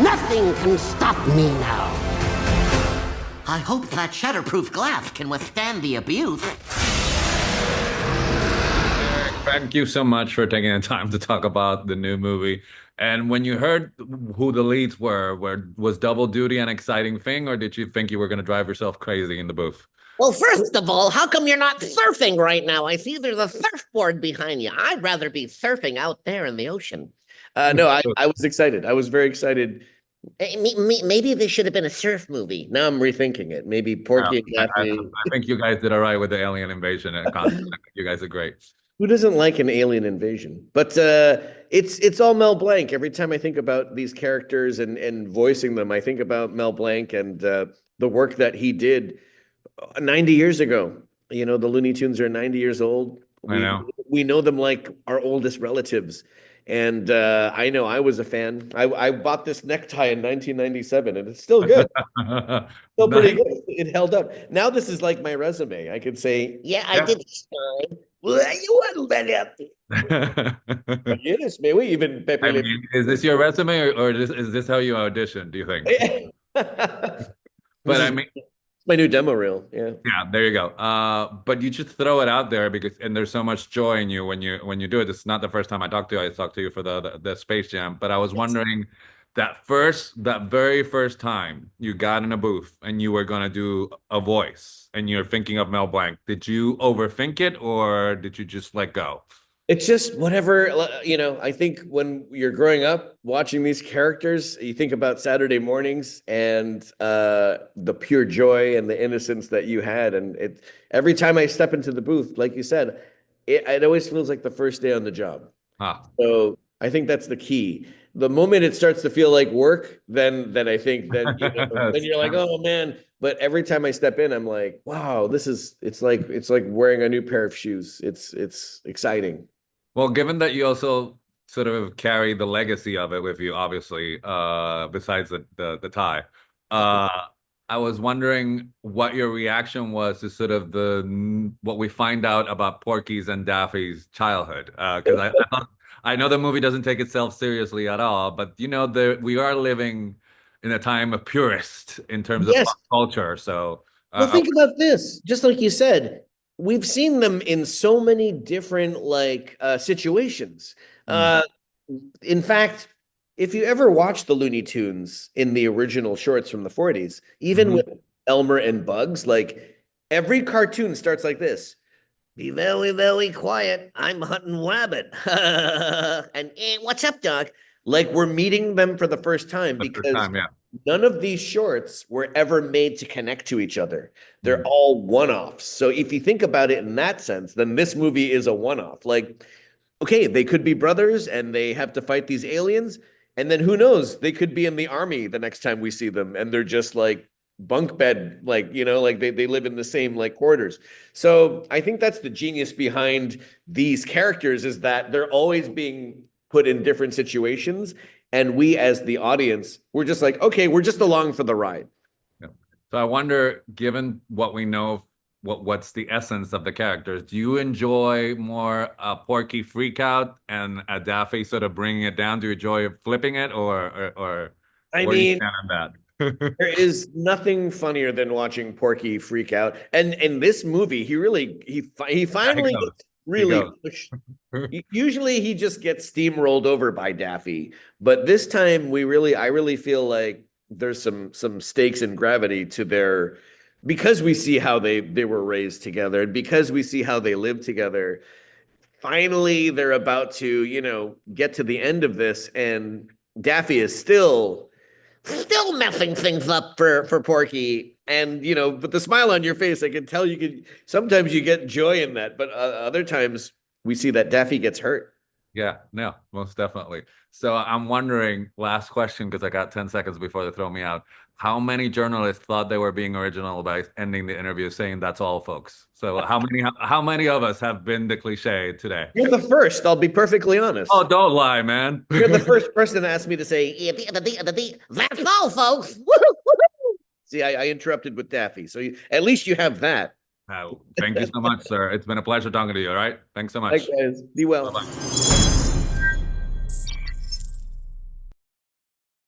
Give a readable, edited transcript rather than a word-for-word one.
Nothing can stop me now. I hope that shatterproof glass can withstand the abuse. Thank you so much for taking the time to talk about the new movie. And when you heard who the leads was Double Duty an exciting thing, or did you think you were going to drive yourself crazy in the booth? Well, first of all, how come you're not surfing right now? I see there's a surfboard behind you. I'd rather be surfing out there in the ocean. No, I was excited. I was very excited. Maybe this should have been a surf movie. Now I'm rethinking it. Maybe Porky and Daffy. I think you guys did all right with the alien invasion and concept. I think you guys are great. Who doesn't like an alien invasion? But it's all Mel Blanc. Every time I think about these characters and voicing them, I think about Mel Blanc and the work that he did 90 years ago. You know, the Looney Tunes are 90 years old. I know. We know them like our oldest relatives. And I know I was a fan. I bought this necktie in 1997, and it's still good. Still pretty good. It held up. Now this is like my resume. I could say, yeah, I did this time. Yes, may we even. I mean, is this your resume, or is this how you audition, do you think? But I mean, my new demo reel. Yeah. Yeah, there you go. But you just throw it out there and there's so much joy in you when you do it. It's not the first time I talked to you. I talked to you for the Space Jam. But I was wondering that very first time you got in a booth and you were gonna do a voice and you're thinking of Mel Blanc, did you overthink it or did you just let go? It's just whatever, you know, I think when you're growing up watching these characters, you think about Saturday mornings and the pure joy and the innocence that you had. And every time I step into the booth, like you said, it always feels like the first day on the job. So I think that's the key. The moment it starts to feel like work, then I think that then you're like, oh man. But every time I step in, I'm like, wow, it's like wearing a new pair of shoes. It's exciting. Well, given that you also sort of carry the legacy of it with you, obviously, besides the tie, I was wondering what your reaction was to sort of what we find out about Porky's and Daffy's childhood. Because I know the movie doesn't take itself seriously at all, but you know, we are living in a time of purists in terms of pop culture. So, well, think about this. Just like you said, we've seen them in so many different situations. In fact, if you ever watch the Looney Tunes in the original shorts from the 40s, even with Elmer and Bugs, like every cartoon starts like this. Be very, very quiet. I'm hunting rabbit. and what's up, Doc? Like we're meeting them for the first time because none of these shorts were ever made to connect to each other. They're all one-offs. So if you think about it in that sense, then this movie is a one-off. Like, okay, they could be brothers and they have to fight these aliens. And then who knows? They could be in the army the next time we see them. And they're just like bunk bed, like, you know, like they live in the same like quarters. So I think that's the genius behind these characters is that they're always being put in different situations. And we as the audience, we're just like, okay, we're just along for the ride. Yeah. So I wonder, given what we know, what's the essence of the characters, do you enjoy more a Porky freak out and a Daffy sort of bringing it down? Do you enjoy flipping it or I mean, that? There is nothing funnier than watching Porky freak out. And in this movie, he finally gets really pushed. Usually he just gets steamrolled over by Daffy, but this time I really feel like there's some stakes in gravity to their, because we see how they were raised together and because we see how they live together. Finally, they're about to, you know, get to the end of this, and Daffy is still messing things up for Porky. And, you know, but the smile on your face, I can tell sometimes you get joy in that, but other times we see that Daffy gets hurt. Yeah, no, most definitely. So I'm wondering, last question, because I got 10 seconds before they throw me out. How many journalists thought they were being original by ending the interview saying that's all, folks? So how many of us have been the cliche today? You're the first, I'll be perfectly honest. Oh, don't lie, man. You're the first person to ask me to say, that's all, folks. See, I interrupted with Daffy. So at least you have that. Thank you so much, sir. It's been a pleasure talking to you, all right? Thanks so much. Thanks, guys. Be well. Bye-bye.